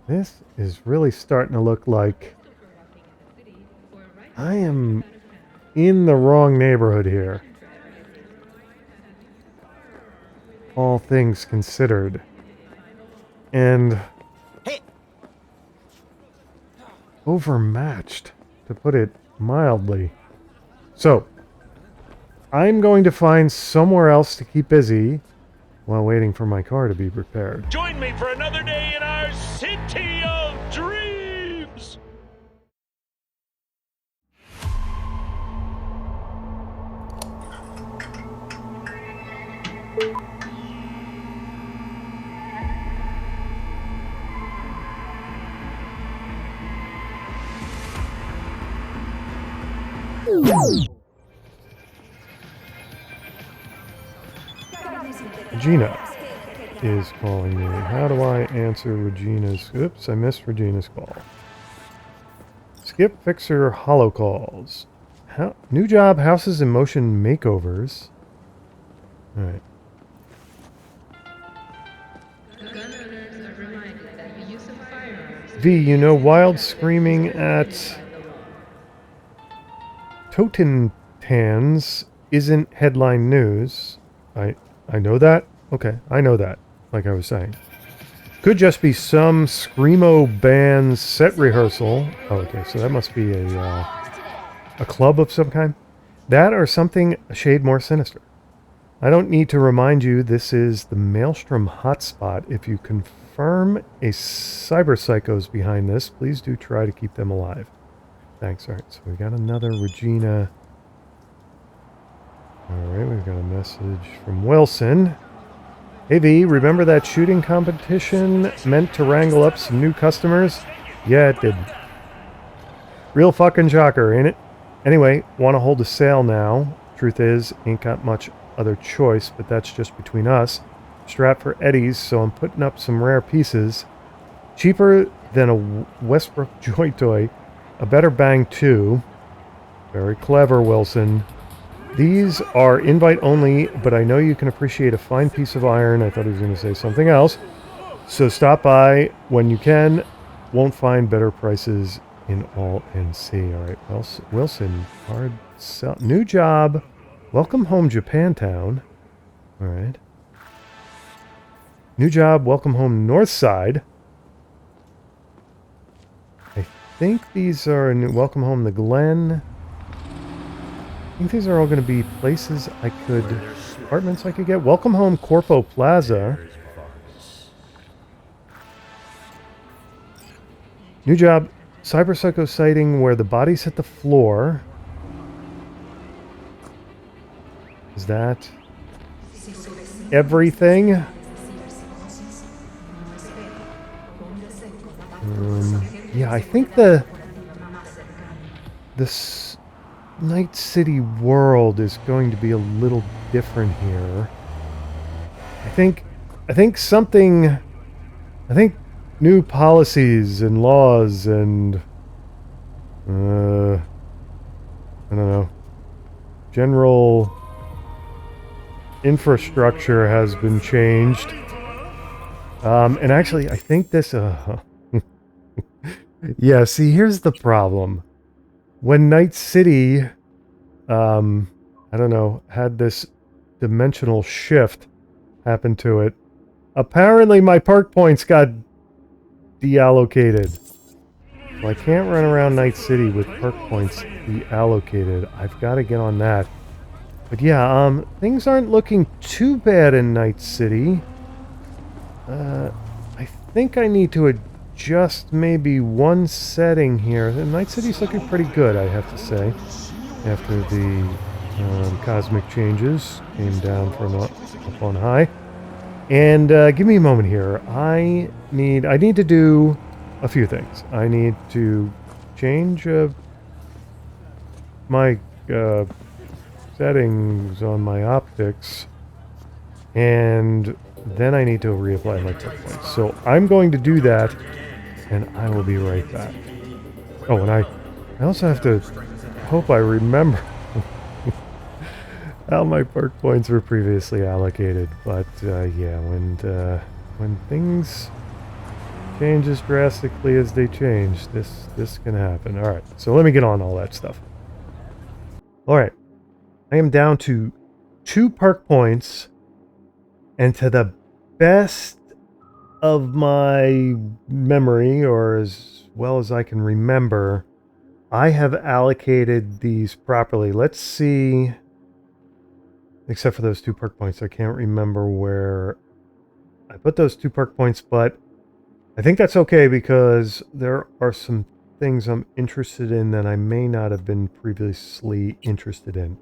This is really starting to look like I am in the wrong neighborhood here. All things considered. And overmatched, to put it mildly. So, I'm going to find somewhere else to keep busy while waiting for my car to be repaired. Join me for another day in our city of dreams! Regina is calling me. How do I answer Regina's... Oops, I missed Regina's call. Skip Fixer Hollow Calls. New job, houses in motion makeovers. Alright. V, you know Wild screaming at Totentans isn't headline news. I know that. Okay, I know that. Like I was saying. Could just be some Screamo band's set rehearsal. Oh, okay, so that must be a club of some kind. That or something a shade more sinister. I don't need to remind you this is the Maelstrom hotspot. If you confirm a Cyberpsycho's behind this, please do try to keep them alive. Thanks. Alright, so we got another Regina. Alright, we've got a message from Wilson. Hey V, remember that shooting competition meant to wrangle up some new customers? Yeah, it did. Real fucking shocker, ain't it? Anyway, want to hold a sale now. Truth is, ain't got much other choice, but that's just between us. Strapped for Eddie's, so I'm putting up some rare pieces. Cheaper than a Westbrook Joy Toy. A better bang too. Very clever, Wilson. These are invite only, but I know you can appreciate a fine piece of iron. I thought he was going to say something else. So stop by when you can. Won't find better prices in all NC. All right, Wilson, hard sell. New job. Welcome home, Japantown. All right. New job. Welcome home, Northside. I think these are new. Welcome home, the Glen. I think these are all going to be places I could, apartments I could get. Welcome home, Corpo Plaza. New job, Cyberpsycho sighting where the bodies hit the floor. Is that everything? Yeah, I think this Night City world is going to be a little different here. I think new policies and laws and I don't know, general infrastructure has been changed. And actually I think this yeah, see, here's the problem. When Night City, I don't know, had this dimensional shift happen to it, apparently my perk points got deallocated. Well, I can't run around Night City with perk points deallocated. I've got to get on that. But yeah, things aren't looking too bad in Night City. I think I need to adjust maybe one setting here. The Night City's looking pretty good, I have to say. After the cosmic changes came down from up on high. And give me a moment here. I need to do a few things. I need to change my settings on my optics, and then I need to reapply my tech points. So I'm going to do that, and I will be right back. Oh, and I also have to hope I remember how my perk points were previously allocated. But yeah, when things changes drastically as they change. This can happen. All right, so let me get on all that stuff. All right, I am down to 2 perk points, and to the best of my memory, or as well as I can remember, I have allocated these properly. Let's see, except for those 2 perk points, I can't remember where I put those 2 perk points, but I think that's okay because there are some things I'm interested in that I may not have been previously interested in.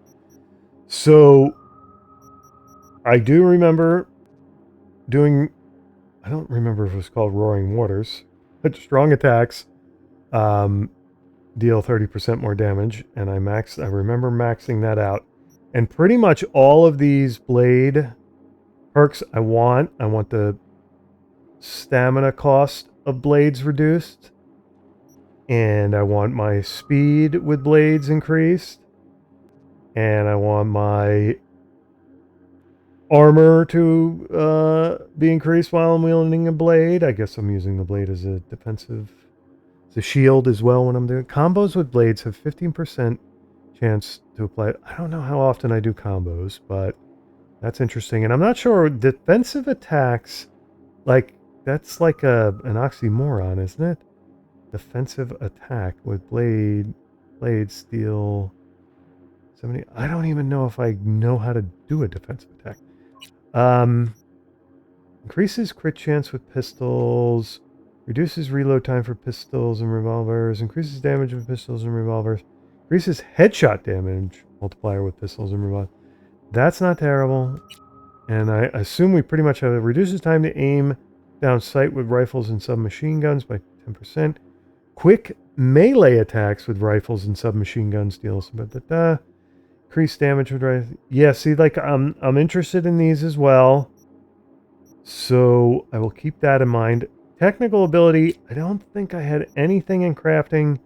So I do remember doing, I don't remember if it was called Roaring Waters, but strong attacks deal 30% more damage, and I remember maxing that out. And pretty much all of these blade perks I want the stamina cost of blades reduced, and I want my speed with blades increased, and I want my armor to be increased while I'm wielding a blade. I guess I'm using the blade as a defensive, as a shield as well when I'm doing combos with blades. Have 15% chance to apply. I don't know how often I do combos, but that's interesting. And I'm not sure defensive attacks, like that's like an oxymoron, isn't it? Defensive attack with blade steel 70. I don't even know if I know how to do a defensive attack. Increases crit chance with pistols, reduces reload time for pistols and revolvers, increases damage with pistols and revolvers, increases headshot damage multiplier with pistols and revolvers. That's not terrible. And I assume we pretty much have it. Reduces time to aim down sight with rifles and submachine guns by 10%. Quick melee attacks with rifles and submachine guns deals. Increased damage with rifles. Yeah, see, like I'm interested in these as well. So I will keep that in mind. Technical ability, I don't think I had anything in crafting.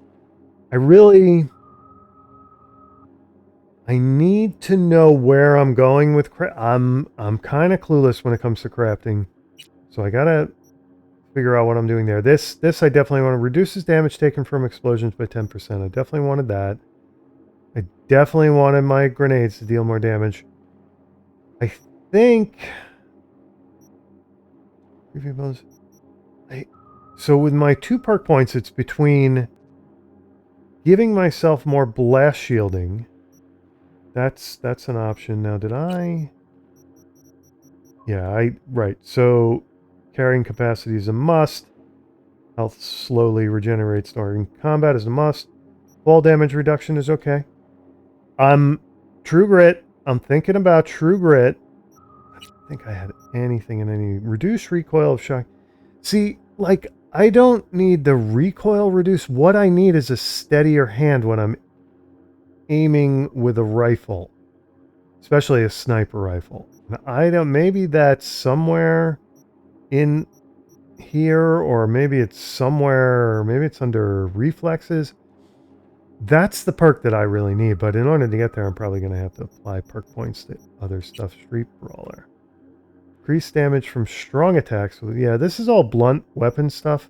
I need to know where I'm going with I'm kind of clueless when it comes to crafting. So I gotta figure out what I'm doing there. This I definitely want to reduces damage taken from explosions by 10%. I definitely wanted that. I definitely wanted my grenades to deal more damage. I think so with my 2 perk points, it's between giving myself more blast shielding. That's an option. Now, did I? Yeah, right. So carrying capacity is a must. Health slowly regenerates during combat is a must. Fall damage reduction is okay. True grit. I'm thinking about true grit. I don't think I had anything in any reduced recoil of shock. See, like I don't need the recoil reduce. What I need is a steadier hand when I'm aiming with a rifle, especially a sniper rifle. I don't. Maybe that's somewhere in here, or maybe it's somewhere, or maybe it's under reflexes. That's the perk that I really need, but in order to get there, I'm probably going to have to apply perk points to other stuff. Street Brawler. Increased damage from strong attacks. Yeah, this is all blunt weapon stuff.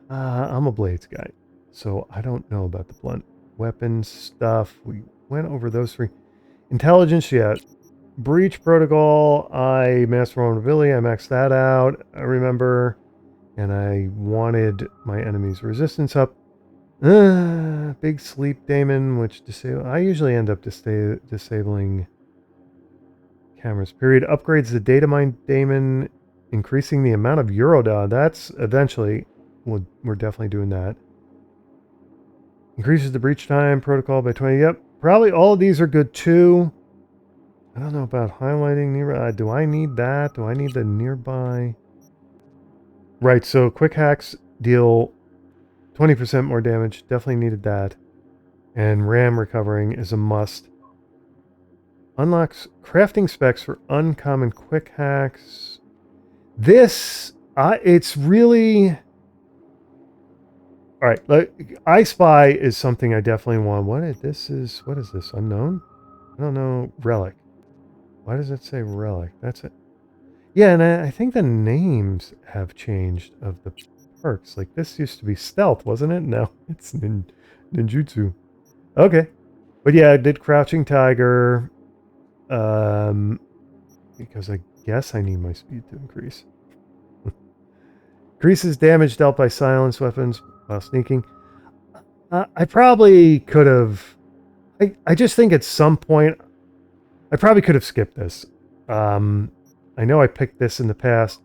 I'm a blades guy, so I don't know about the blunt weapon stuff. We went over those 3. Intelligence, yeah. Breach protocol, I master vulnerability. I maxed that out, I remember. And I wanted my enemy's resistance up. Big sleep daemon, which I usually end up disabling cameras. Period. Upgrades the data mine daemon, increasing the amount of Euroda. That's eventually, we're definitely doing that. Increases the breach time protocol by 20. Yep. Probably all of these are good too. I don't know about highlighting nearby. Do I need that? Do I need the nearby? Right, so quick hacks deal 20% more damage. Definitely needed that. And RAM recovering is a must. Unlocks crafting specs for uncommon quick hacks. This, it's really... Alright, like, I Spy is something I definitely want. What is this? Unknown? I don't know. Relic. Why does it say relic? That's it. Yeah, and I think the names have changed of the perks. Like this used to be stealth, wasn't it? No, it's ninjutsu. Okay. But yeah, I did Crouching Tiger. Because I guess I need my speed to increase. Increases damage dealt by silence weapons while sneaking. I probably could have. I just think at some point I probably could have skipped this. I know I picked this in the past,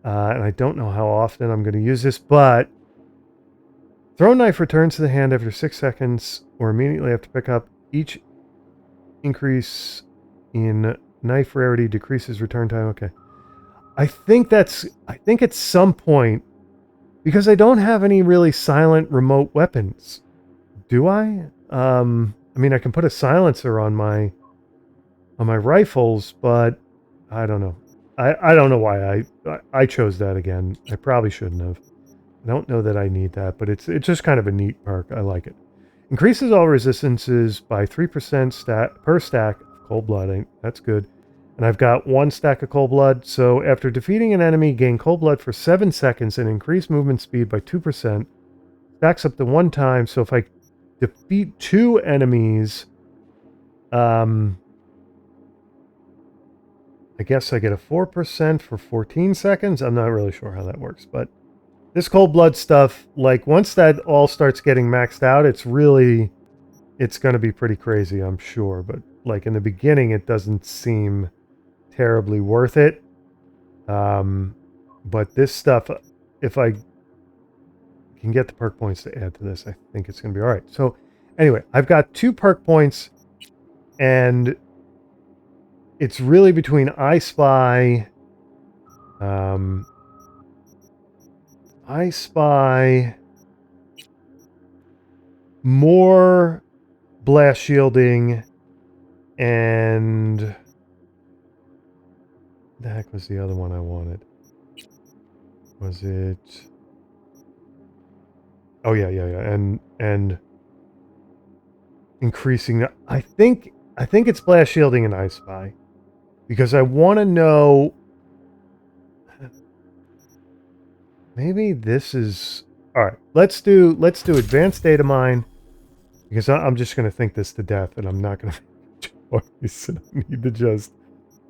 and I don't know how often I'm going to use this, but throw knife returns to the hand after 6 seconds or immediately after pick up. Each increase in knife rarity decreases return time. Okay. I think at some point, because I don't have any really silent remote weapons, do I? I mean, I can put a silencer on my rifles, but I don't know. I don't know why I chose that again. I probably shouldn't have. I don't know that I need that, but it's just kind of a neat perk. I like it. Increases all resistances by 3% per stack of cold blood. That's good. And I've got 1 stack of cold blood. So after defeating an enemy, gain cold blood for 7 seconds and increase movement speed by 2%. Stacks up to 1 time. So if I defeat 2 enemies, I guess I get a 4% for 14 seconds. I'm not really sure how that works, but this cold blood stuff, like once that all starts getting maxed out, it's going to be pretty crazy, I'm sure. But like in the beginning, it doesn't seem terribly worth it. But this stuff, if I can get the perk points to add to this, I think it's going to be all right. So anyway, I've got 2 perk points, and it's really between I Spy, more blast shielding, and the heck was the other one I wanted? Was it? Oh yeah, and increasing. I think it's blast shielding and I Spy, because I want to know. Maybe this is all right. Let's do advanced data mine, because I'm just going to think this to death, and I'm not going to make a choice.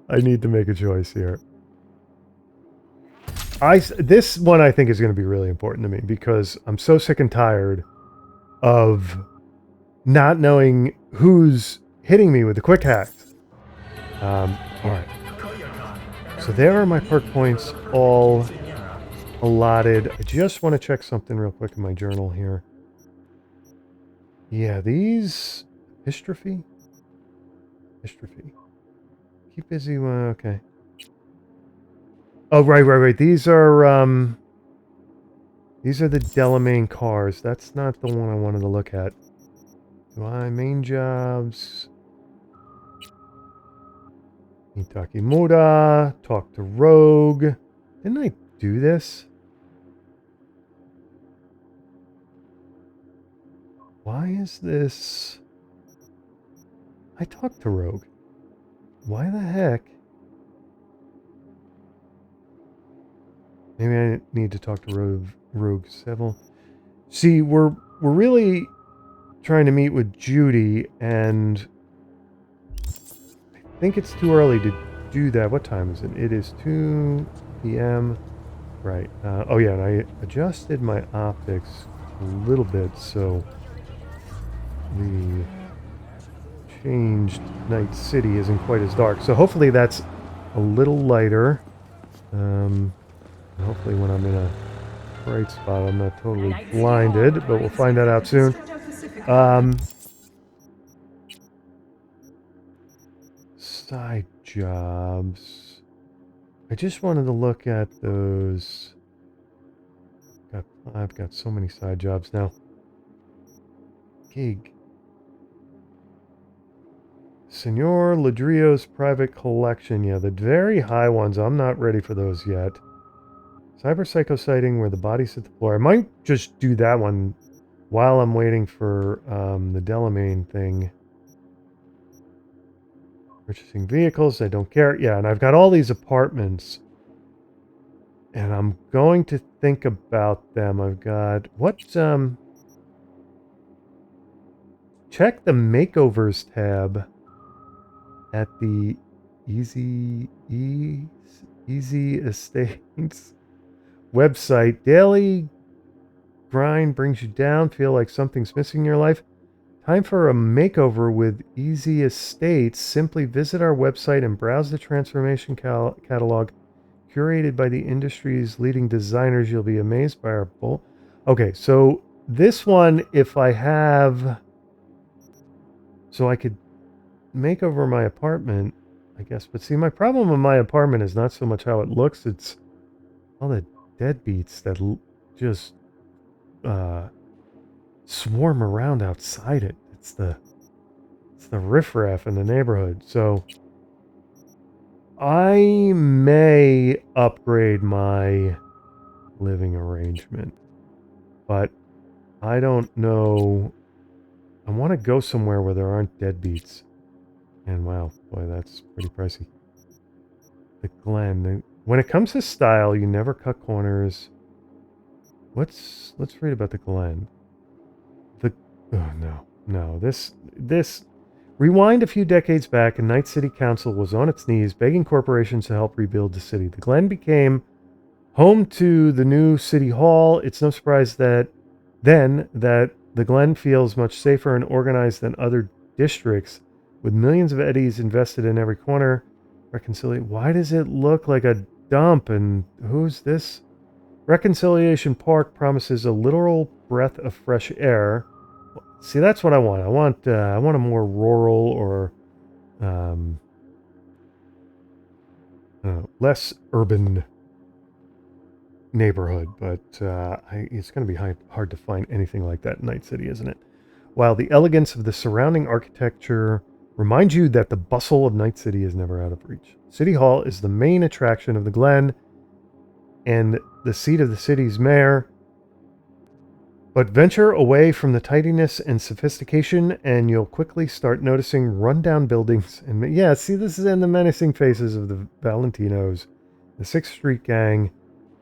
I need to make a choice here. This one I think is going to be really important to me, because I'm so sick and tired of not knowing who's hitting me with the quick hacks. All right. So there are my perk points all allotted. I just want to check something real quick in my journal here. Yeah, these Histrophy. Keep busy. Okay. Oh, right. These are the Delamain cars. That's not the one I wanted to look at. Main jobs? Itaki Muda. Talk to Rogue. Didn't I do this? Why is this? I talked to Rogue. Why the heck? Maybe I need to talk to Rogue Seville. See, we're really trying to meet with Judy, and I think it's too early to do that. What time is it? It is 2 p.m. Right. Oh yeah, and I adjusted my optics a little bit, so the changed Night City isn't quite as dark. So hopefully that's a little lighter. Hopefully when I'm in a bright spot, I'm not totally blinded, but we'll find that out soon. Side jobs. I just wanted to look at those. I've got so many side jobs now. Gig. Senor Ladrillo's private collection. Yeah, the very high ones. I'm not ready for those yet. Cyberpsycho sighting where the bodies hit the floor. I might just do that one while I'm waiting for the Delamain thing. Purchasing vehicles, I don't care. Yeah, and I've got all these apartments. And I'm going to think about them. I've got... check the makeovers tab at the Easy Estates website. Daily grind brings you down. Feel like something's missing in your life. Time for a makeover with Easy Estates. Simply visit our website and browse the transformation catalog curated by the industry's leading designers. You'll be amazed by our Okay, so this one, if I have... So I could make over my apartment, I guess. But see, my problem with my apartment is not so much how it looks. It's all the deadbeats that just swarm around outside it. It's the riffraff in the neighborhood. So I may upgrade my living arrangement, but I don't know. I want to go somewhere where there aren't deadbeats. And wow, boy, that's pretty pricey. The Glen. When it comes to style, you never cut corners. Let's read about the Glen. This rewind a few decades back, and Night City Council was on its knees begging corporations to help rebuild the city. The Glen became home to the new city hall. It's no surprise that the Glen feels much safer and organized than other districts, with millions of eddies invested in every corner. Why does it look like a dump? And who's this? Reconciliation Park promises a literal breath of fresh air. See, that's what I want. I want a more rural or less urban neighborhood, but it's going to be hard to find anything like that in Night City, isn't it? While the elegance of the surrounding architecture reminds you that the bustle of Night City is never out of reach. City Hall is the main attraction of the Glen and the seat of the city's mayor. But venture away from the tidiness and sophistication, and you'll quickly start noticing rundown buildings. And yeah, see, this is in the menacing faces of the Valentinos, the 6th Street Gang.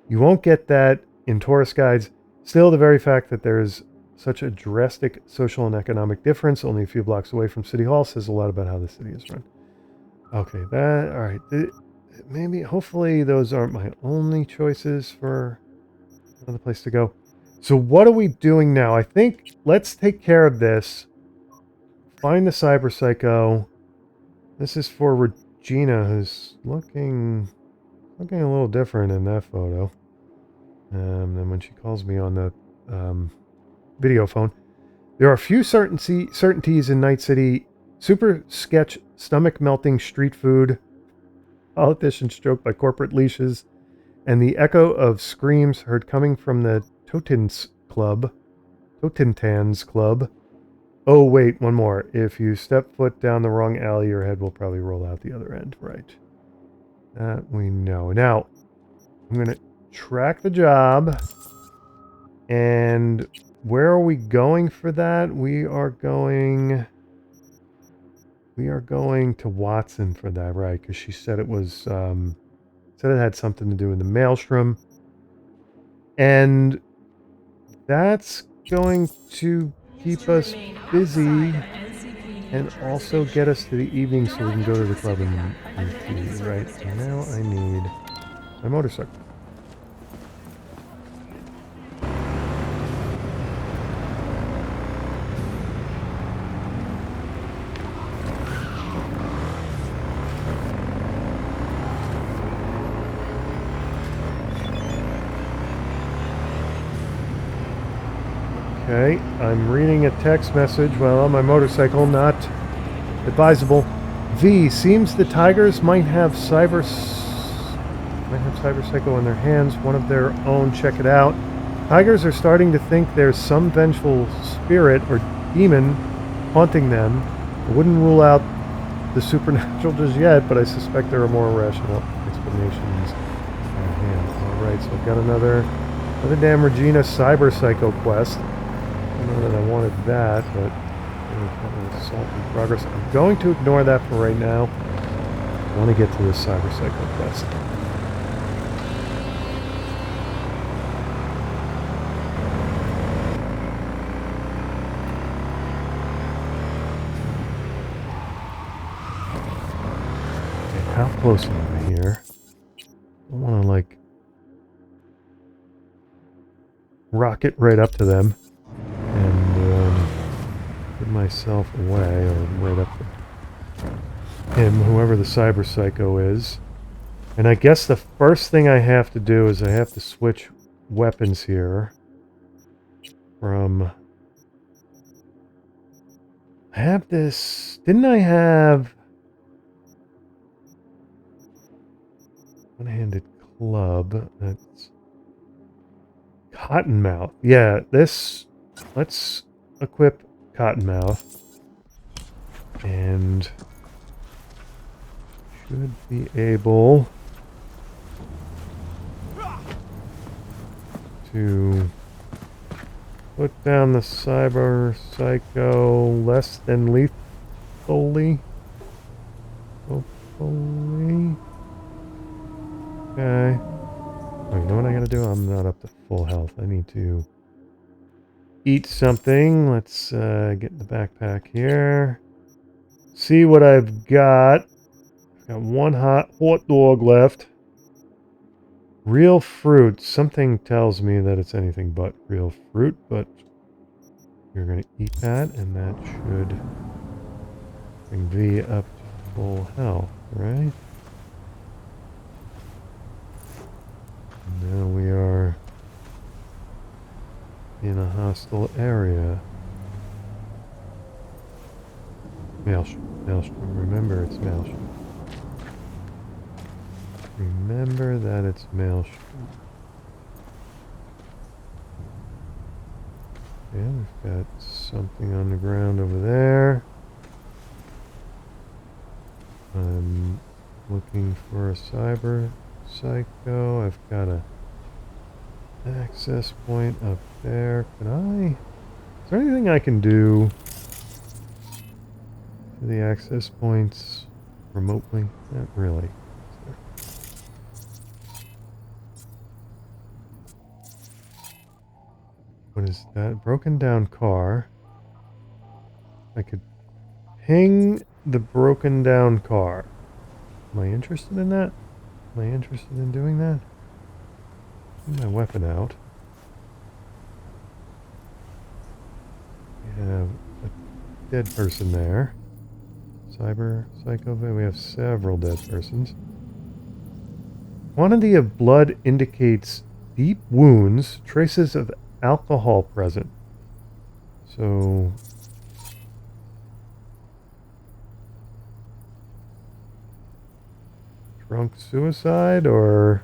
You won't get that in tourist guides. Still, the very fact that there is such a drastic social and economic difference only a few blocks away from City Hall says a lot about how the city is run. Okay, all right. Maybe, hopefully, those aren't my only choices for another place to go. So what are we doing now? I think let's take care of this. Find the Cyberpsycho. This is for Regina, who's looking a little different in that photo. And when she calls me on the video phone. There are few certainties in Night City. Super sketch, stomach-melting street food, politicians choked by corporate leashes, and the echo of screams heard coming from the Totintans Club. Oh, wait, one more. If you step foot down the wrong alley, your head will probably roll out the other end. Right. That we know. Now, I'm going to track the job. And where are we going for that? We are going to Watson for that, right? Because she said it was, said it had something to do with the Maelstrom. And that's going to keep us busy and also get us to the evening so we can go to the club and tea, right? And now I need my motorcycle. Okay, I'm reading a text message while on my motorcycle, not advisable. V, seems the Tigers might have Cyberpsycho in their hands, one of their own. Check it out. Tigers are starting to think there's some vengeful spirit or demon haunting them. I wouldn't rule out the supernatural just yet, but I suspect there are more rational explanations at hand. Alright, so I've got another damn Regina Cyberpsycho quest. I don't know that I wanted that, but Assault in progress. I'm going to ignore that for right now. I want to get to this Cyberpsycho quest. Okay, how close am I here? I want to, like, rocket right up to them and put myself away, or right up to him, whoever the Cyberpsycho is. And I guess the first thing I have to do is I have to switch weapons here from... I have this... Didn't I have... One-handed club. That's... Cottonmouth. Yeah, this... Let's equip Cottonmouth. And... should be able... to... put down the Cyberpsycho less than lethally. Hopefully. Okay. Oh, you know what I gotta do? I'm not up to full health. I need to eat something. Let's get in the backpack here. See what I've got. I've got one hot dog left. Real fruit. Something tells me that it's anything but real fruit, but you're going to eat that, and that should bring V up to full health, right? Now we are in a hostile area. Maelstrom. Maelstrom. Remember, it's Maelstrom. Remember that it's Maelstrom. Yeah, we've got something on the ground over there. I'm looking for a Cyberpsycho. I've got a access point up there. Can I... Is there anything I can do to the access points remotely? Not really. What is that? Broken down car. I could ping the broken down car. Am I interested in that? Am I interested in doing that? Get my weapon out. We have a dead person there. Cyberpsycho. We have several dead persons. Quantity of blood indicates deep wounds, traces of alcohol present. So... drunk suicide, or...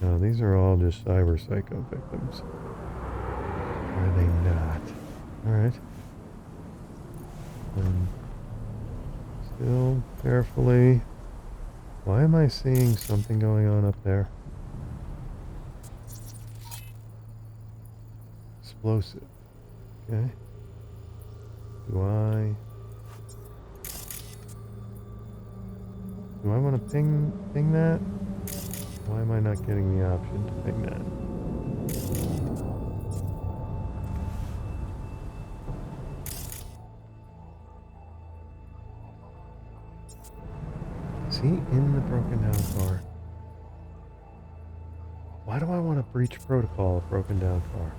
No, these are all just Cyberpsycho victims. Or are they not? Alright. Still carefully... Why am I seeing something going on up there? Explosive. Okay. Do I want to ping that? Why am I not getting the option to ping that? Is he in the broken down car? Why do I want to breach protocol of broken down car?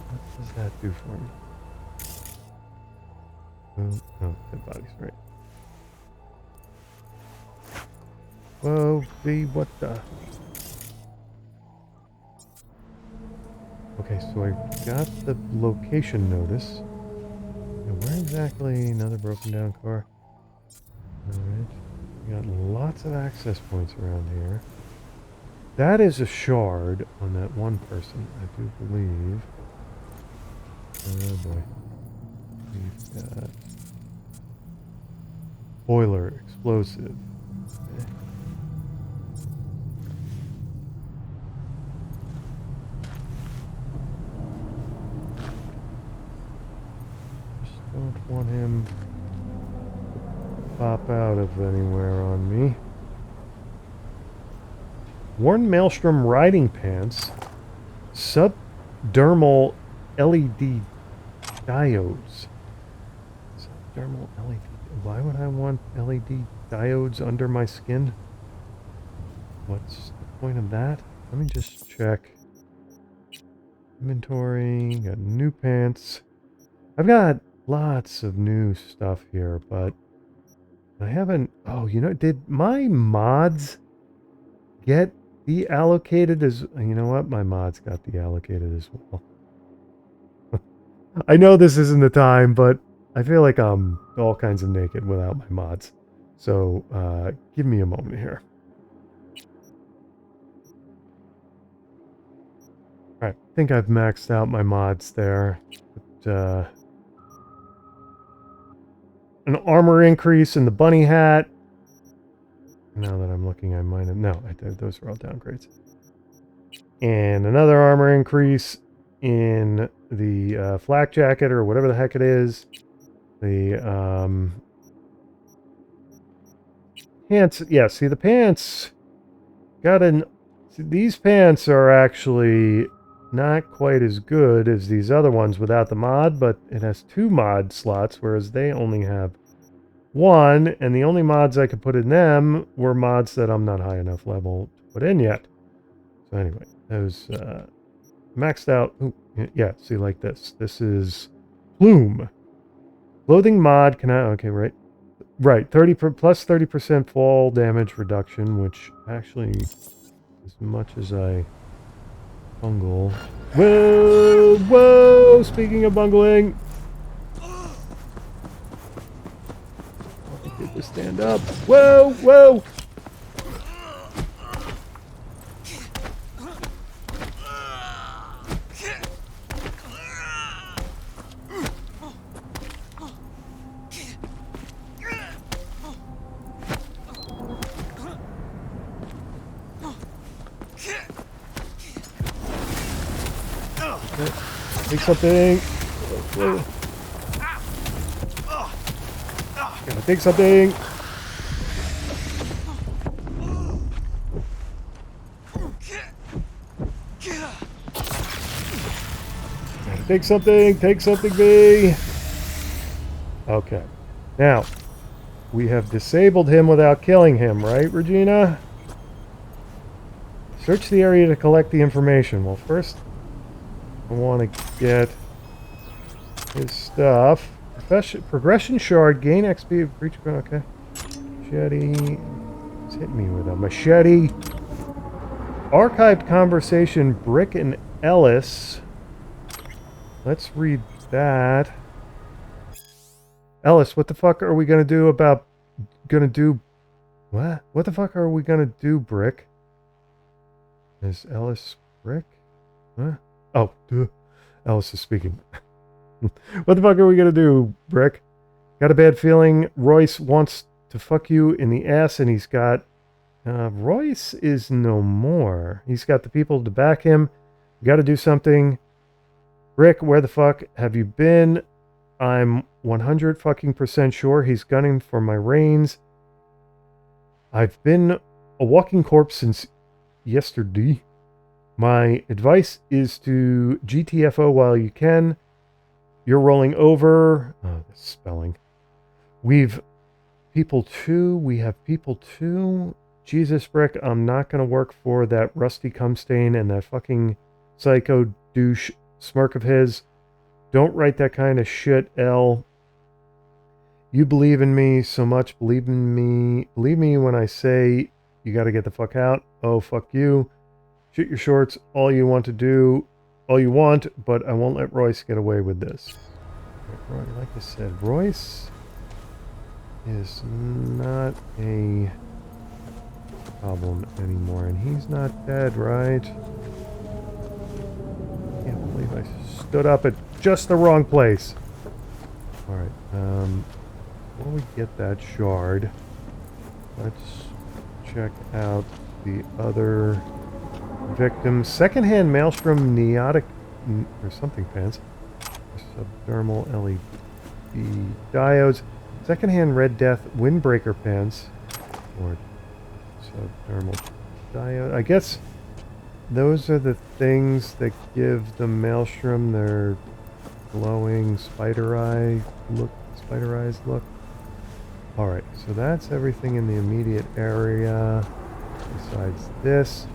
What does that do for me? Oh, no, dead body's right. Whoa, V, what the? Okay, so I got the location notice. Now, where exactly? Another broken down car. Alright. We got lots of access points around here. That is a shard on that one person, I do believe. Oh boy. We've got boiler explosive. Okay. Don't want him to pop out of anywhere on me. Worn Maelstrom riding pants. Subdermal LED diodes. Subdermal LED. Why would I want LED diodes under my skin? What's the point of that? Let me just check. Inventory. Got new pants. I've got lots of new stuff here, but I haven't... Oh, you know, did my mods get deallocated as... You know what? My mods got deallocated as well. I know this isn't the time, but I feel like I'm all kinds of naked without my mods. So, give me a moment here. Alright, I think I've maxed out my mods there. But, an armor increase in the bunny hat. Now that I'm looking, I might have... No, those are all downgrades. And another armor increase in the flak jacket or whatever the heck it is. The pants. Yeah, see the pants got an... See, these pants are actually not quite as good as these other ones without the mod, but it has 2 mod slots, whereas they only have 1, and the only mods I could put in them were mods that I'm not high enough level to put in yet. So anyway, those maxed out. Ooh, yeah, see, like this. This is Plume. Clothing mod can I... Okay, right. Right, plus 30% fall damage reduction, which actually, as much as I bungle... Whoa! Whoa! Speaking of bungling... Get to stand up. Whoa! Whoa! Take something. Gotta take something. Gotta take something. Take something, B. Okay. Now, we have disabled him without killing him, right, Regina? Search the area to collect the information. Well, first, I want to get his stuff. Progression shard, gain XP, breach. Okay. Machete. He's hit me with a machete. Archived conversation, Brick and Ellis. Let's read that. Ellis, what the fuck are we gonna do about... What? What the fuck are we gonna do, Brick? Is Ellis Brick? Huh? Oh, duh. Ellis is speaking. What the fuck are we gonna do, Brick? Got a bad feeling Royce wants to fuck you in the ass, and he's got... Royce is no more. He's got the people to back him. We gotta do something. Brick, where the fuck have you been? I'm 100% sure he's gunning for my reins. I've been a walking corpse since yesterday. My advice is to GTFO while you can. You're rolling over. Oh, the spelling. We've people too. We have people too. Jesus, Brick, I'm not going to work for that Rusty Cumstain and that fucking psycho douche smirk of his. Don't write that kind of shit, L. You believe in me so much. Believe in me. Believe me when I say you got to get the fuck out. Oh, fuck you. Shoot your shorts all you want to do. All you want, but I won't let Royce get away with this. Like I said, Royce is not a problem anymore, and he's not dead, right? Can't believe I stood up at just the wrong place. Alright, before we get that shard, let's check out the other victims. Secondhand Maelstrom Neotic or something pants. Subdermal LED. diodes, secondhand red death windbreaker pants, or subthermal diode. I guess those are the things that give the maelstrom their glowing spider eyes look. Alright, so that's everything in the immediate area besides this.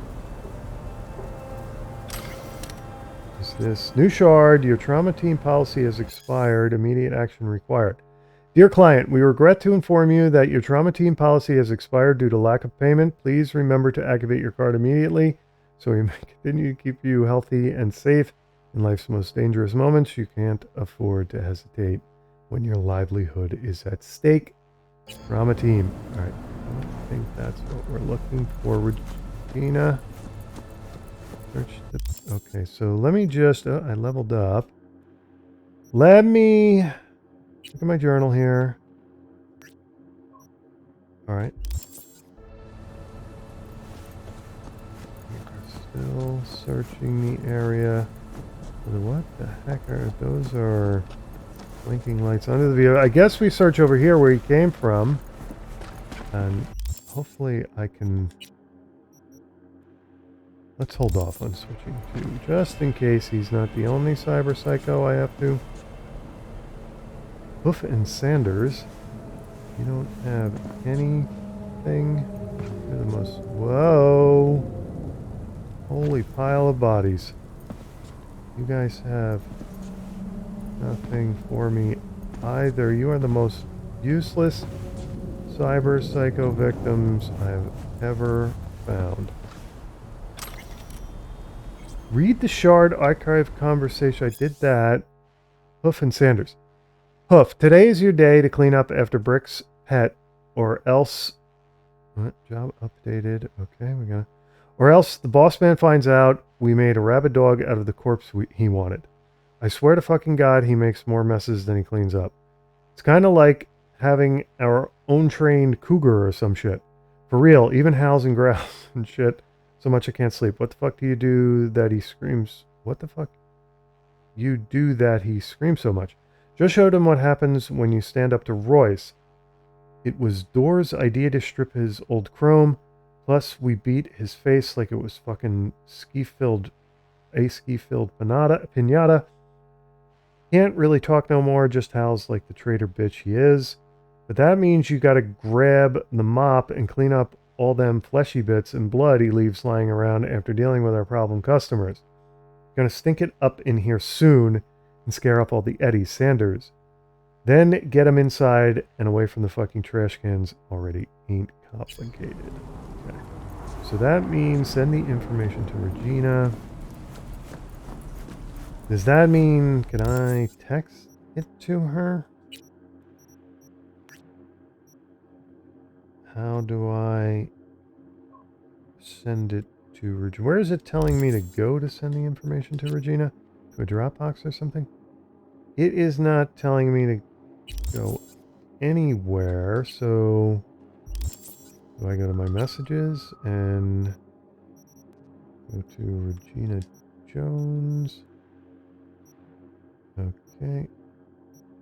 Is this new shard? Your trauma team policy has expired. Immediate action required. Dear client, we regret to inform you that your trauma team policy has expired due to lack of payment. Please remember to activate your card immediately so we may continue to keep you healthy and safe in life's most dangerous moments. You can't afford to hesitate when your livelihood is at stake. Trauma team. Alright, I think that's what we're looking for. Regina. Search the... Okay, so let me just... Oh, I leveled up. Let me... Look at my journal here. Alright. We're still searching the area. What the heck are... Those are blinking lights under the vehicle. I guess we search over here where he came from. And hopefully I can... Let's hold off on switching to, just in case he's not the only Cyberpsycho I have to. Hoof and Sanders. You don't have anything. You're the most... Whoa! Holy pile of bodies. You guys have nothing for me either. You are the most useless Cyberpsycho victims I have ever found. Read the shard archive conversation. I did that. Hoof and Sanders. Hoof, today is your day to clean up after Brick's pet, or else... What? Job updated. Okay, we're gonna... Or else the boss man finds out we made a rabid dog out of the corpse he wanted. I swear to fucking God he makes more messes than he cleans up. It's kind of like having our own trained cougar or some shit. For real, even howls and growls and shit. So much I can't sleep. What the fuck do you do that he screams? What the fuck? You do that he screams so much. Just showed him what happens when you stand up to Royce. It was Door's idea to strip his old chrome. Plus, we beat his face like it was fucking ski-filled pinata. Can't really talk no more, just howls like the traitor bitch he is. But that means you gotta grab the mop and clean up all them fleshy bits and blood he leaves lying around after dealing with our problem customers. Gonna stink it up in here soon and scare up all the Eddie Sanders. Then get him inside and away from the fucking trash cans. Already ain't complicated. Okay. So that means send the information to Regina. Does that mean, can I text it to her? How do I send it to Regina? Where is it telling me to go to send the information to Regina? To a Dropbox or something? It is not telling me to go anywhere, so do I go to my messages and go to Regina Jones? Okay.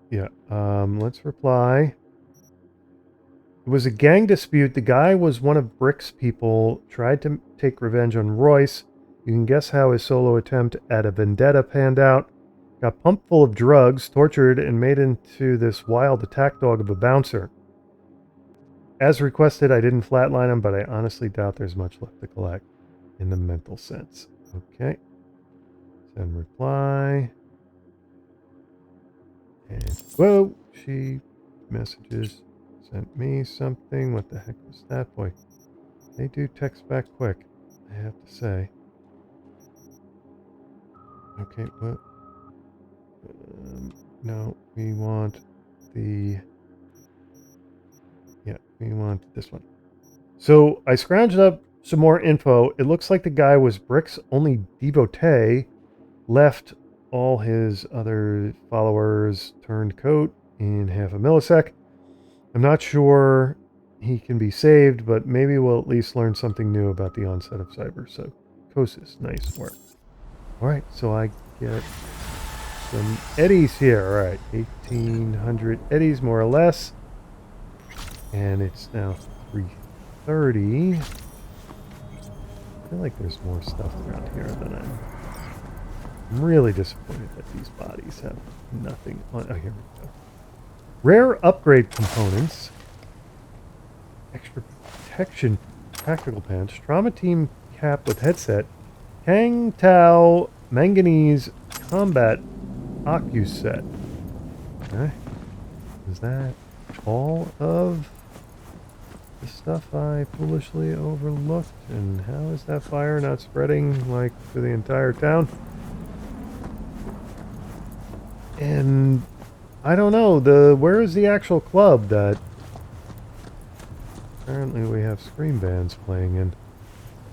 Yeah, let's reply. It was a gang dispute. The guy was one of Brick's people, tried to take revenge on Royce. You can guess how his solo attempt at a vendetta panned out. Got pumped full of drugs, tortured, and made into this wild attack dog of a bouncer. As requested, I didn't flatline him, but I honestly doubt there's much left to collect in the mental sense. Okay. Send reply. And, whoa, she messages. Sent me something. What the heck was that? Boy, they do text back quick, I have to say. Okay, what? No, we want the... Yeah, we want this one. So I scrounged up some more info. It looks like the guy was Brick's only devotee, left all his other followers turned coat in half a millisecond. I'm not sure he can be saved, but maybe we'll at least learn something new about the onset of cyberpsychosis. Nice work. Alright, so I get some eddies here. All right, 1,800 eddies more or less. And it's now 3:30. I feel like there's more stuff around here than I'm really disappointed that these bodies have nothing on. Oh, here we go. Rare upgrade components. Extra protection tactical pants. Trauma team cap with headset. Kang Tao manganese combat Ocu set. Okay. Is that all of the stuff I foolishly overlooked? And how is that fire not spreading like to the entire town? And I don't know, where is the actual club that apparently we have scream bands playing in?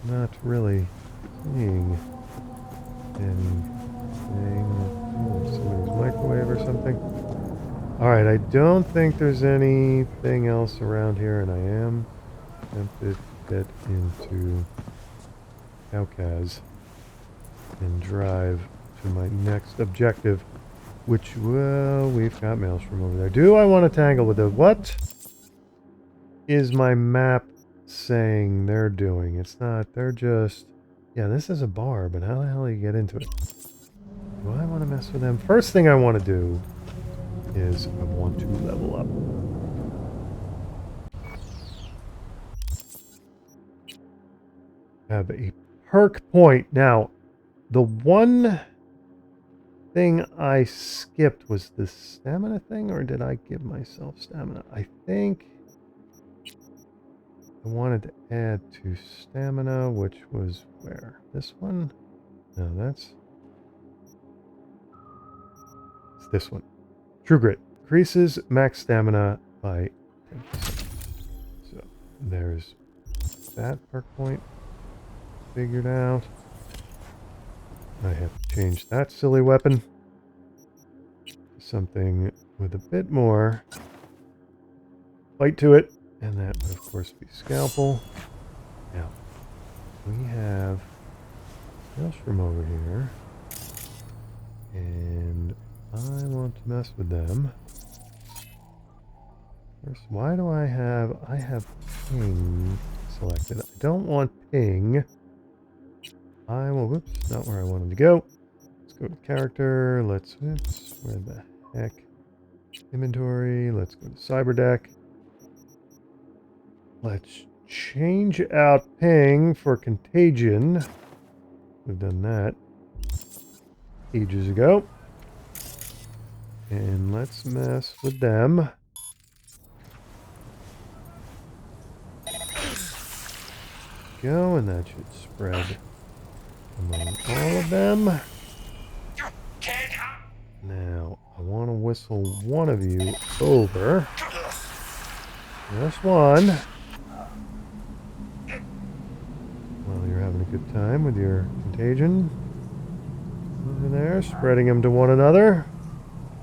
Not really seeing anything. Somebody's microwave or something. Alright, I don't think there's anything else around here, and I am tempted to get into Caucas and drive to my next objective, which, well, we've got mails from over there. Do I want to tangle with it? What is my map saying they're doing? It's not, they're just, yeah, this is a bar, but how the hell do you get into it? Do I want to mess with them? First thing I want to do is I want to level up. Have a perk point. Now, the one thing I skipped was the stamina thing, or did I give myself stamina? I think I wanted to add to stamina, which was where? This one? No, it's this one. True Grit. Increases max stamina by 10%. So, there's that perk point figured out. I have to change that silly weapon to something with a bit more bite to it. And that would, of course, be Scalpel. Now, we have Maelstrom over here. And I want to mess with them. First, why do I have ping selected? I don't want ping. I will, whoops, not where I wanted to go. Let's go to character. Let's, whoops, where the heck? Inventory. Let's go to Cyberdeck. Let's change out ping for contagion. We've done that ages ago. And let's mess with them. Go, and that should spread among all of them. Now, I want to whistle one of you over. Just one. While you're having a good time with your contagion. Over there, spreading them to one another.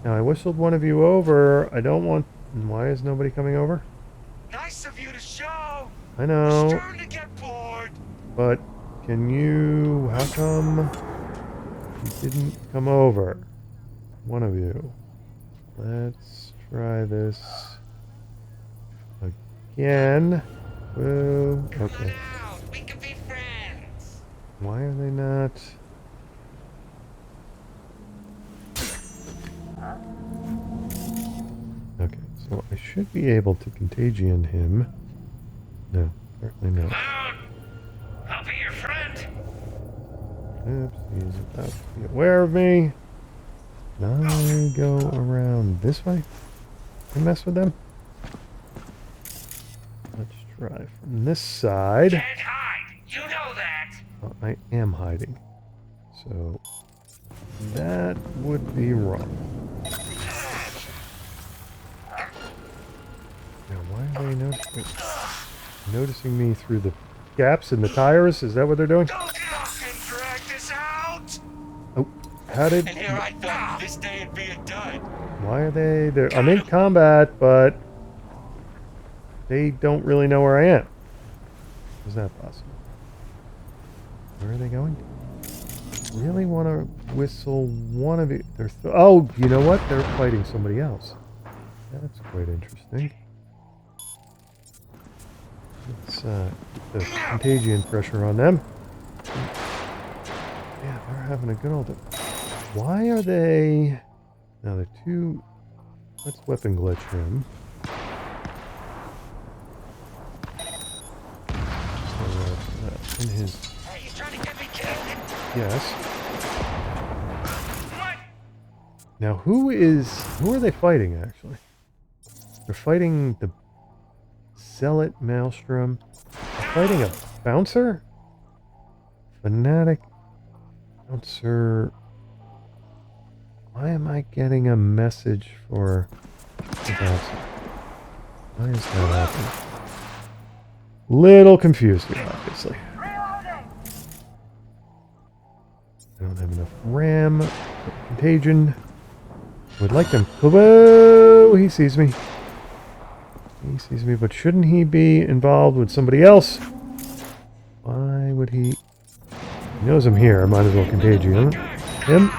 Now, I whistled one of you over. I don't want... Why is nobody coming over? Nice of you to show. I know. Starting to get bored. But can you... How come you didn't come over? One of you. Let's try this again. Whoa. Okay. We could be friends. Why are they not... Okay, so I should be able to contagion him. No, apparently not. I'll be your friend. Oops, he's about to be aware of me. Can I go around this way and mess with them? Let's try from this side. Can't hide. You know that. Oh, I am hiding. So that would be wrong. Now, why are they noticing me through the gaps in the tires? Is that what they're doing? Don't fucking drag this out. Oh, how did... And here I thought this day would be a dud. Why are they there? I'm in combat, but they don't really know where I am. Is that possible? Where are they going? really want to whistle one of you. Oh, you know what? They're fighting somebody else. That's quite interesting. Let's keep the contagion pressure on them. Yeah, they're having a good old... Why are they... Now they're two... Let's weapon glitch him. So, in his... Are you trying to get me killed? Yes. What? Now who are they fighting actually? They're fighting the Zealot Maelstrom. They're fighting a bouncer? Fanatic bouncer. Why am I getting a message for the bouncer? Why is that happening? Little confused here, obviously. I don't have enough RAM for contagion. Would like them. Whoa! He sees me. He sees me, but shouldn't he be involved with somebody else? Why would he? He knows I'm here. I might as well contagion him.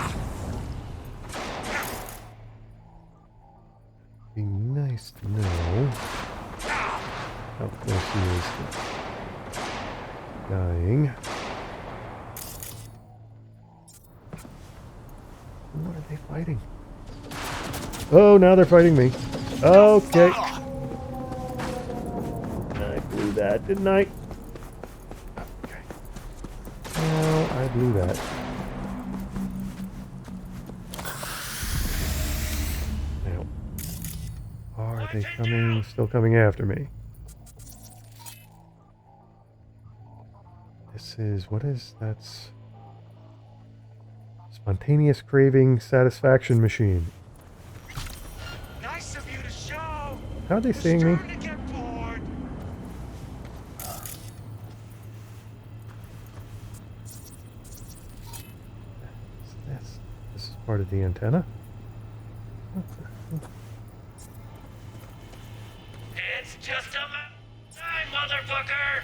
Be nice to know how close he is to dying. What are they fighting? Oh, now they're fighting me. Okay. I blew that, didn't I? Okay. Oh, I blew that. Now, are they coming? Still coming after me? This is, what is, that's... Spontaneous craving satisfaction machine. Nice of you to show. How are they seeing me? Starting to get bored. This is part of the antenna. It's just a motherfucker.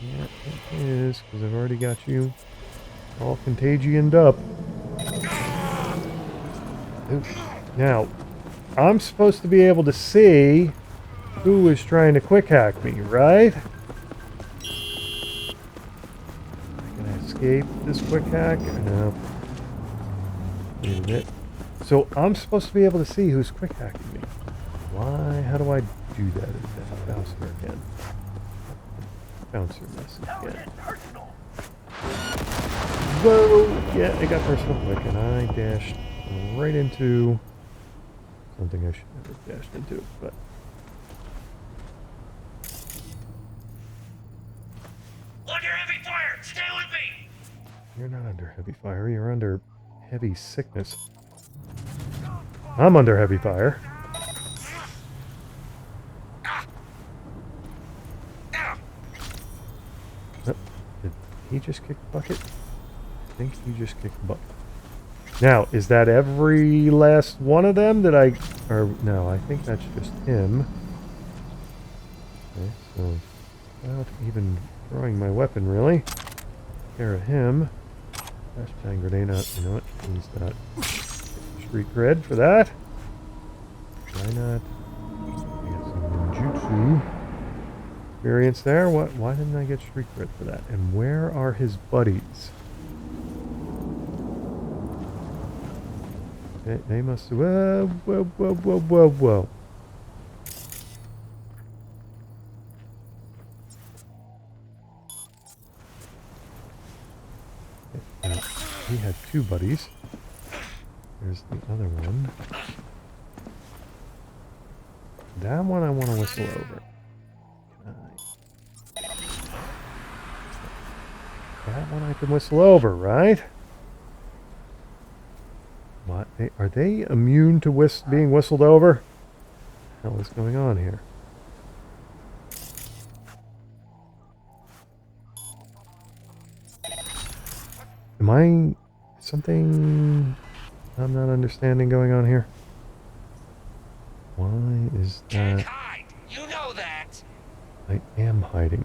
Yeah, it is, because I've already got you all contagioned up. Ooh. Now, I'm supposed to be able to see who is trying to quick hack me, right? Can I escape this quick hack? No. Wait a minute. So I'm supposed to be able to see who's quick hacking me. Why? How do I do that? Is that bouncer again? Bouncer message again. Whoa! Yeah, it got personal quick, and I dashed right into something I should never have dashed into, but... Under heavy fire. Stay with me. You're not under heavy fire, you're under heavy sickness. I'm under heavy fire. Oh, did he just kick the bucket? I think he just kicked the bucket. Now, is that every last one of them that I... Or, no, I think that's just him. Okay, so... Without even throwing my weapon, really. Take care of him. Flashbang grenade, you know what? Use that. Street cred for that. Why not? I got some ninjutsu experience there. Why didn't I get street cred for that? And where are his buddies? They must have... Whoa. He had two buddies. There's the other one. That one I want to whistle over. That one I can whistle over, right? What? Are they immune to being whistled over? What the hell is going on here? Am I... something I'm not understanding going on here? Why is Can't that... hide. You know that. I am hiding.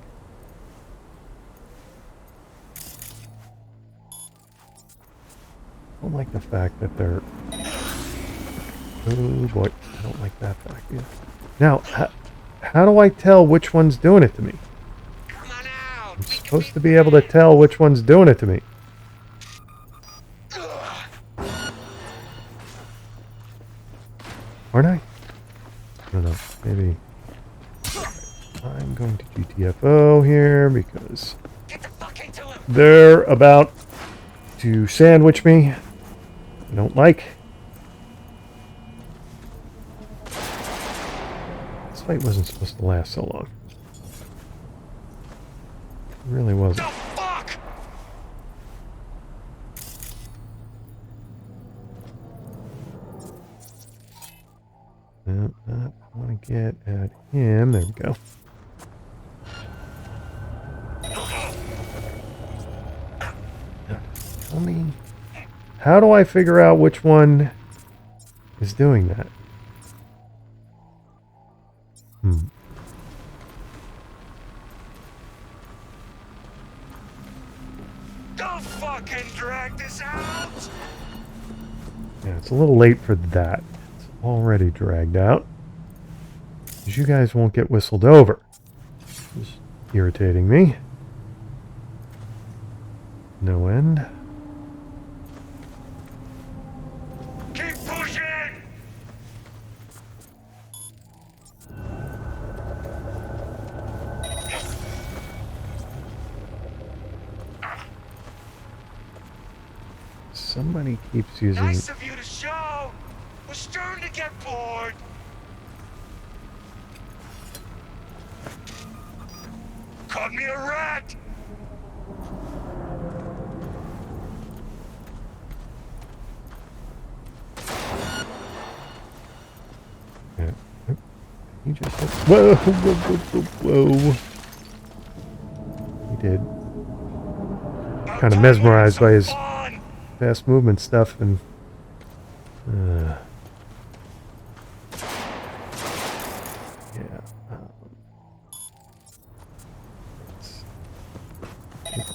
I don't like the fact that they're... Oh boy, I don't like that fact either. Now, how do I tell which one's doing it to me? Come on out. I'm supposed to be able to tell which one's doing it to me. Aren't I? I don't know. Maybe. I'm going to GTFO here because Get the fuck into him. they're about to sandwich me. I don't like. This fight wasn't supposed to last so long. It really wasn't. The fuck? No, I want to get at him. There we go. Now, tell me, how do I figure out which one is doing that? Don't fucking drag this out. Yeah, it's a little late for that. It's already dragged out. Because you guys won't get whistled over. It's irritating me. No end. Keep pushing. Somebody keeps using... Nice of you to show. We're starting to get bored. Caught me a rat. Yeah. Oop. He just hit... Whoa, whoa, whoa, whoa, whoa. He did. Kind of mesmerized by his fast movement stuff and... yeah.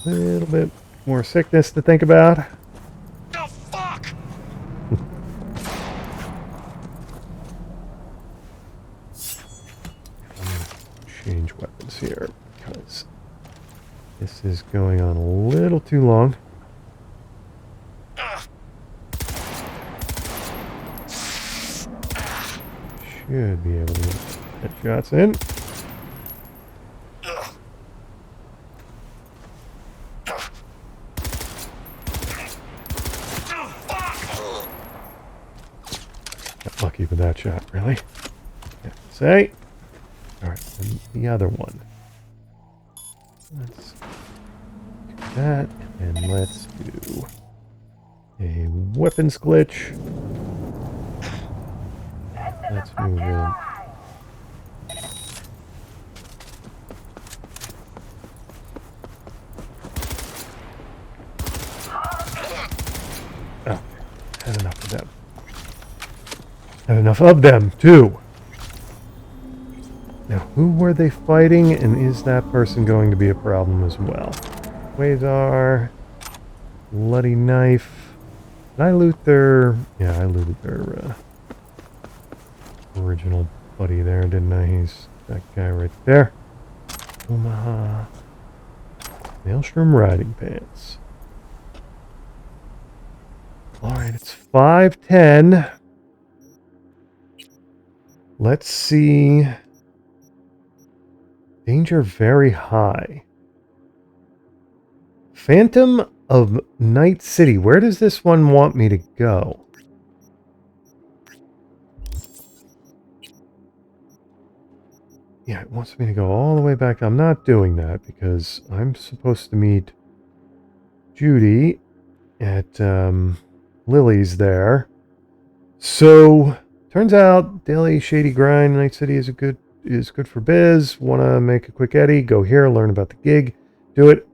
A little bit more sickness to think about. The fuck? I'm going to change weapons here because this is going on a little too long. Should be able to get headshots in. Got lucky with that shot, really. Yeah, say. Alright, and the other one. Let's do that, and let's do a weapons glitch. Let's move in. Oh, had enough of them. Had enough of them, too. Now, who were they fighting, and is that person going to be a problem as well? Quasar, Bloody Knife. Did I loot their... Yeah, I looted their original buddy there, didn't I? He's that guy right there. Omaha. Maelstrom riding pants. Alright, it's 5:10. Let's see. Danger very high. Phantom of Night City. Where does this one want me to go? Yeah, it wants me to go all the way back. I'm not doing that because I'm supposed to meet Judy at Lily's there. So, turns out Daily Shady Grind, Night City is good for biz. Want to make a quick eddy? Go here, learn about the gig, do it.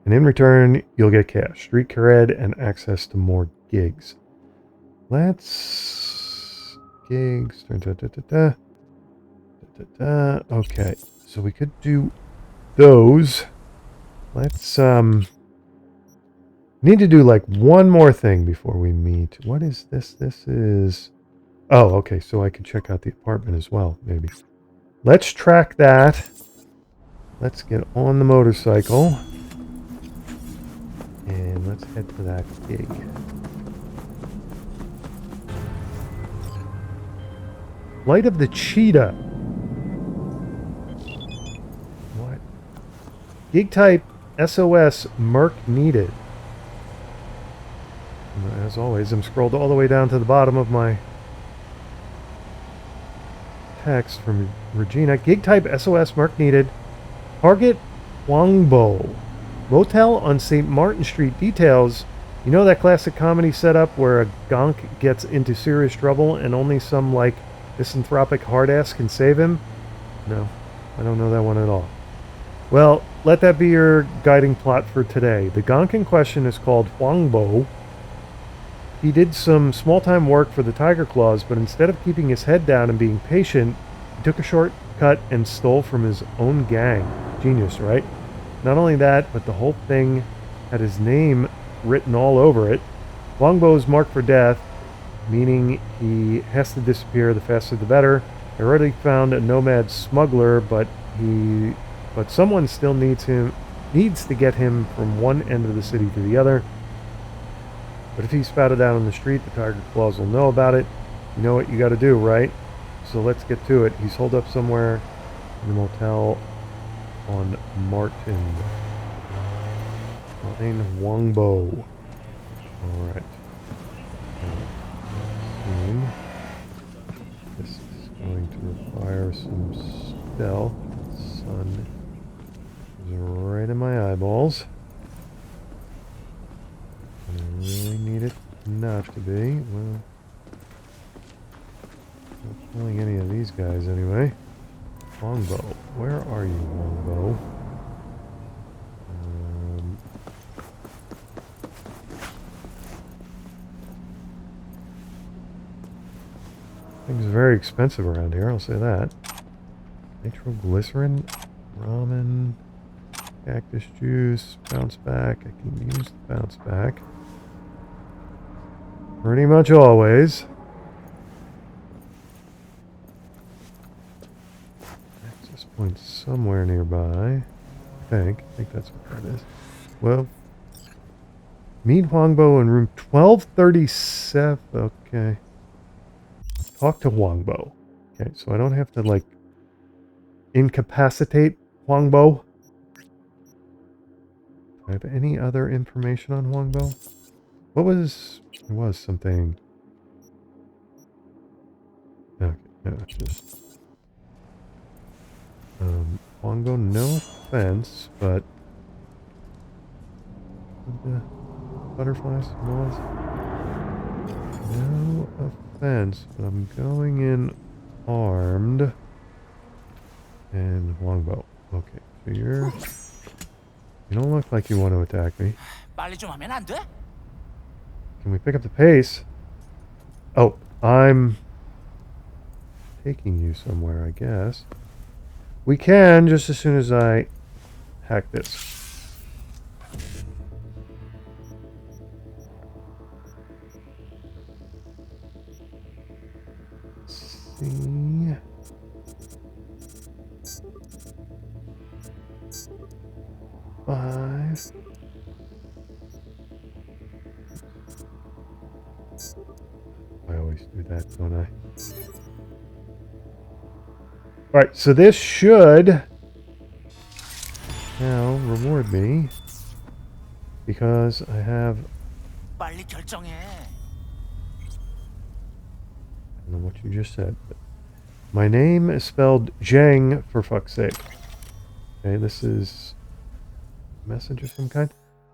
And in return, you'll get cash, street cred, and access to more gigs. Let's... Gigs... Okay, so we could do those. Let's Need to do like one more thing before we meet. What is this? This is... Oh, okay, so I can check out the apartment as well, maybe. Let's track that. Let's get on the motorcycle. And let's head to that gig. Light of the Cheetah. What? Gig type SOS Merc needed. As always, I'm scrolled all the way down to the bottom of my text from Regina. Gig type SOS Merc needed. Target Huangbo. Motel on St. Martin Street. Details. You know that classic comedy setup where a gonk gets into serious trouble and only some like misanthropic hard-ass can save him? No, I don't know that one at all. Well, let that be your guiding plot for today. The gonk in question is called Huangbo. He did some small-time work for the Tiger Claws, but instead of keeping his head down and being patient, he took a shortcut and stole from his own gang. Genius, right? Not only that, but the whole thing had his name written all over it. Huangbo is marked for death, meaning he has to disappear. The faster the better. I already found a nomad smuggler, but someone still needs to get him from one end of the city to the other. But if he's spouted out on the street, the Tiger Claws will know about it. You know what you got to do, right? So let's get to it. He's holed up somewhere in the motel on Martin. Lane Huangbo. Alright. This is going to require some stealth. The sun is right in my eyeballs. I really need it not to be. Well, not killing any of these guys anyway. Huangbo. Where are you, Huangbo? Things are very expensive around here, I'll say that. Nitroglycerin, ramen, cactus juice, bounce back. I can use the bounce back. Pretty much always. Access point somewhere nearby. I think that's what that is. Well, meet Huangbo in room 1237. Okay. Talk to Huangbo. Okay, so I don't have to, like, incapacitate Huangbo. Do I have any other information on Huangbo? What was... There was something... Okay, no, it's just... Huangbo, no offense, but... The butterflies, moths? No offense, but I'm going in armed. And Huangbo. Okay, so you're... You don't look like you want to attack me. Can we pick up the pace? Oh, I'm taking you somewhere, I guess. We can, just as soon as I hack this. See. Five. I always do that, don't I? Alright, so this should now reward me because I have... I don't know what you just said, but my name is spelled Zhang, for fuck's sake. Okay, this is a message of some kind.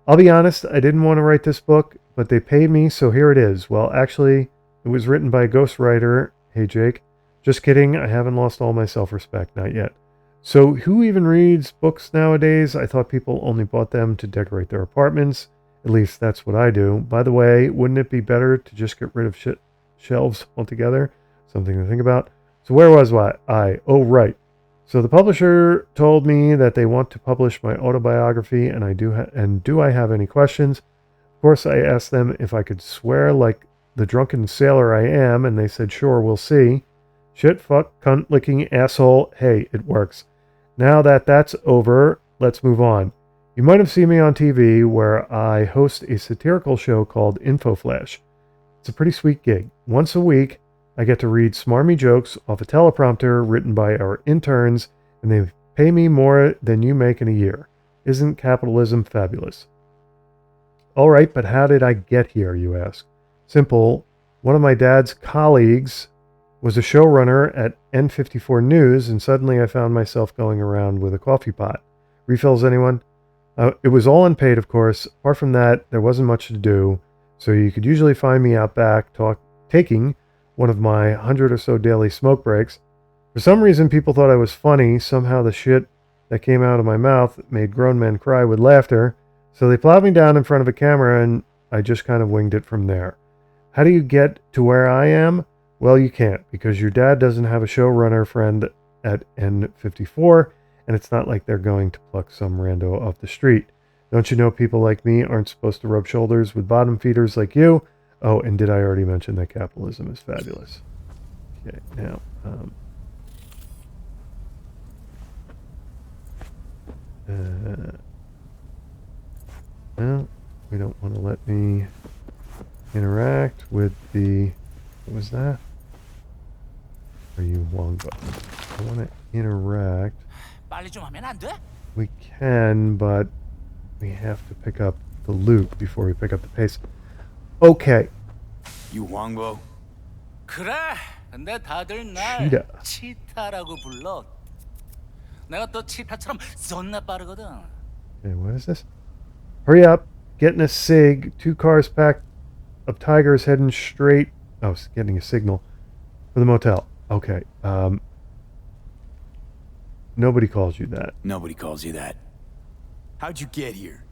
I'll be honest, I didn't want to write this book, but they paid me, so here it is. Well, actually, it was written by a ghostwriter. Hey, Jake. Just kidding, I haven't lost all my self-respect, not yet. So, who even reads books nowadays? I thought people only bought them to decorate their apartments. At least that's what I do. By the way, wouldn't it be better to just get rid of shelves altogether? Something to think about. So where was I? Oh, right. So the publisher told me that they want to publish my autobiography, and do I have any questions? Of Of course, I asked them if I could swear like the drunken sailor I am, and they said, sure, we'll see. Shit, fuck, cunt, licking, asshole. Hey, it works. Now that that's over, let's move on. You might have seen me on TV where I host a satirical show called Info Flash. It's a pretty sweet gig. Once a week, I get to read smarmy jokes off a teleprompter written by our interns, and they pay me more than you make in a year. Isn't capitalism fabulous? All right, but how did I get here, you ask? Simple. One of my dad's colleagues was a showrunner at N54 News, and suddenly I found myself going around with a coffee pot. Refills, anyone? It was all unpaid, of course. Apart from that, there wasn't much to do, so you could usually find me out back taking one of my 100 or so daily smoke breaks. For some reason, people thought I was funny. Somehow the shit that came out of my mouth made grown men cry with laughter, so they plowed me down in front of a camera, and I just kind of winged it from there. How do you get to where I am? Well, you can't, because your dad doesn't have a showrunner friend at N54, and it's not like they're going to pluck some rando off the street. Don't you know people like me aren't supposed to rub shoulders with bottom feeders like you? Oh, and did I already mention that capitalism is fabulous? Okay, now, well, we don't want to let me interact with the... What was that? Are you Wongbo? I want to interact. We can, but we have to pick up the loot before we pick up the pace. Okay. You Wongbo? 그래. 근데 다들 날 Cheetah. 치타라고 불러. 내가 또 치타처럼 존나 빠르거든. Okay, what is this? Hurry up. Getting a SIG. 2 cars packed of tigers heading straight... Oh, getting a signal for the motel. Okay. Nobody calls you that. Nobody calls you that. How'd you get here?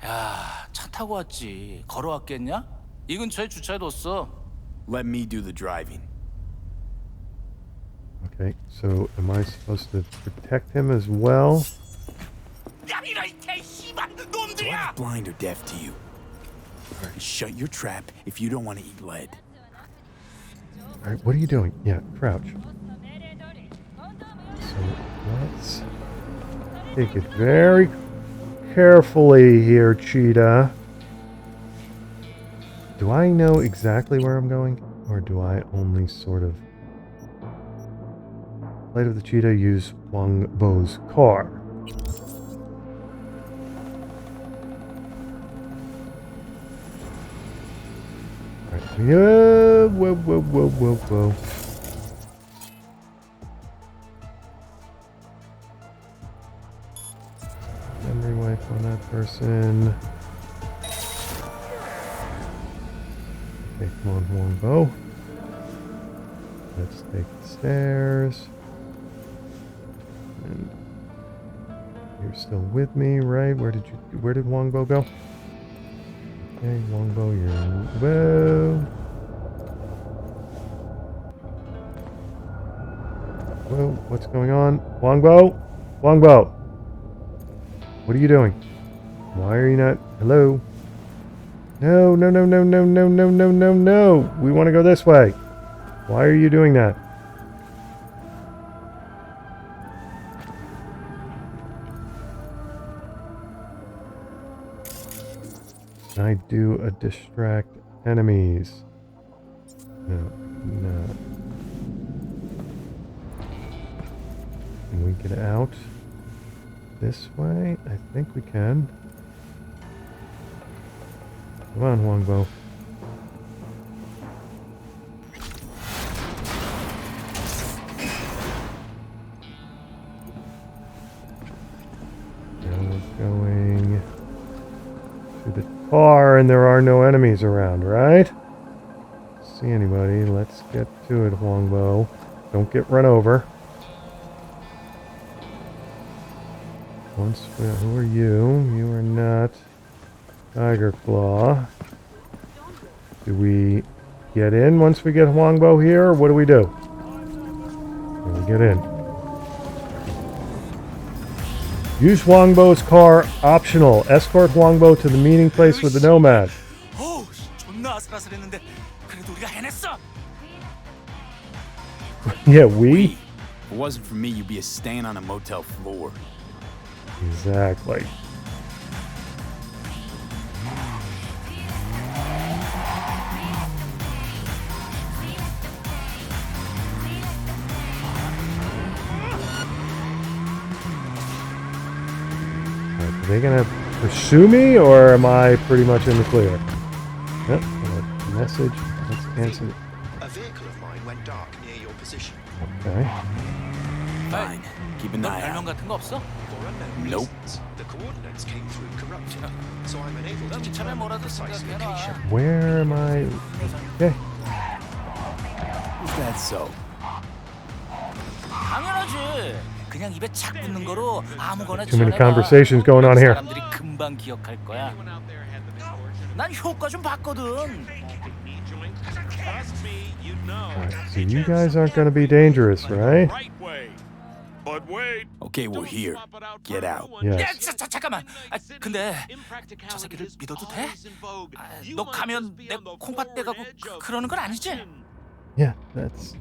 야, 차 타고 왔지. 걸어왔겠냐? 이 근처에 주차해뒀어. Let me do the driving. Okay, so am I supposed to protect him as well? So I'm blind or deaf to you. Shut your trap if you don't want to eat lead. Alright, what are you doing? Yeah, crouch. So let's take it very carefully here, Cheetah. Do I know exactly where I'm going? Or do I only sort of... Flight of the Cheetah, use Wongbo's car. Alright, whoa. Memory wipe on that person. Okay, come on, Wongbo. Let's take the stairs. And you're still with me, right? Where did Wongbo go? Okay, Wongbo, you're... Whoa! Whoa, what's going on? Wongbo? Wongbo! What are you doing? Why are you not... Hello? No. We want to go this way. Why are you doing that? Can I do a distract enemies? No. Can we get out this way? I think we can. Come on, Wongbo. Now we're going to the car, and there are no enemies around, right? See anybody? Let's get to it, Wongbo. Don't get run over. Who are you? You are not Tiger Claw. Do we get in once we get Wongbo here, or what do? We get in. Use Huangbo's car optional. Escort Huangbo to the meeting place with the nomad. 어우, 존나 아슬아슬했는데 그래도 우리가 해냈어. Yeah, we? If it wasn't for me, you'd be a stain on a motel floor. Exactly. Are they gonna pursue me, or am I pretty much in the clear? Yep, message. Let's answer. A vehicle of mine went dark near your position. Okay. Fine. Keep an 너 eye 별명 out. 같은 거 없어? For unknown Nope. reasons, the coordinates came through corrupted, so I'm unable to 그럼 이참에 determine the 뭐라도 precise 생각해라. location. Where am I? Okay. Is that so? 당연하지. 그냥 입에 착 붙는 거로 아무거나 Too many 지어내봐. conversations going on here. 사람들이 금방 기억할 거야. 난 효과 좀 봤거든. Alright, so you guys aren't gonna be dangerous, right? But wait. Okay, we're here. Get out. 야, Yes. 잠깐만. 아, 근데 저 새끼를 믿어도 돼? 아, 너 가면 내 콩팥 떼가고 그러는 건 아니지? Yeah, that's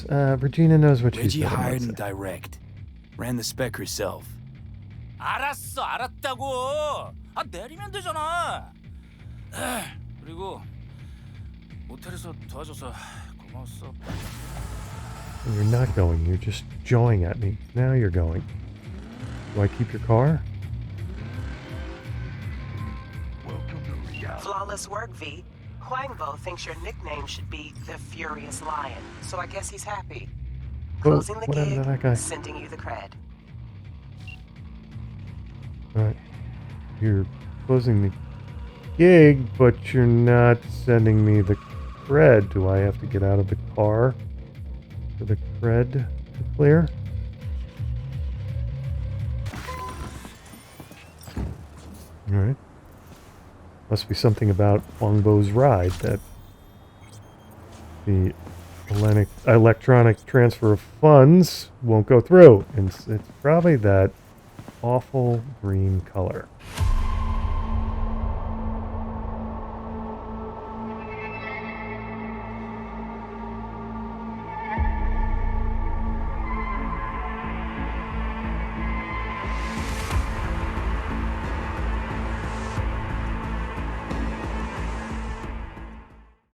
Regina knows what she's Reggie doing. hired That's and it. direct. Ran the spec herself. 알았어, 알았다고. 아, 내리면 되잖아. 그리고 모텔에서 도와줘서 고마웠어. You're not going. You're just jawing at me. Now you're going. Do I keep your car? Flawless work, V. Huangbo thinks your nickname should be the Furious Lion, so I guess he's happy. Oh, Closing the what happened to that guy? gig, sending you the cred. Alright. You're closing the gig, but you're not sending me the cred. Do I have to get out of the car for the cred to clear? Alright. Must be something about Huangbo's ride that the electronic transfer of funds won't go through. And it's probably that awful green color.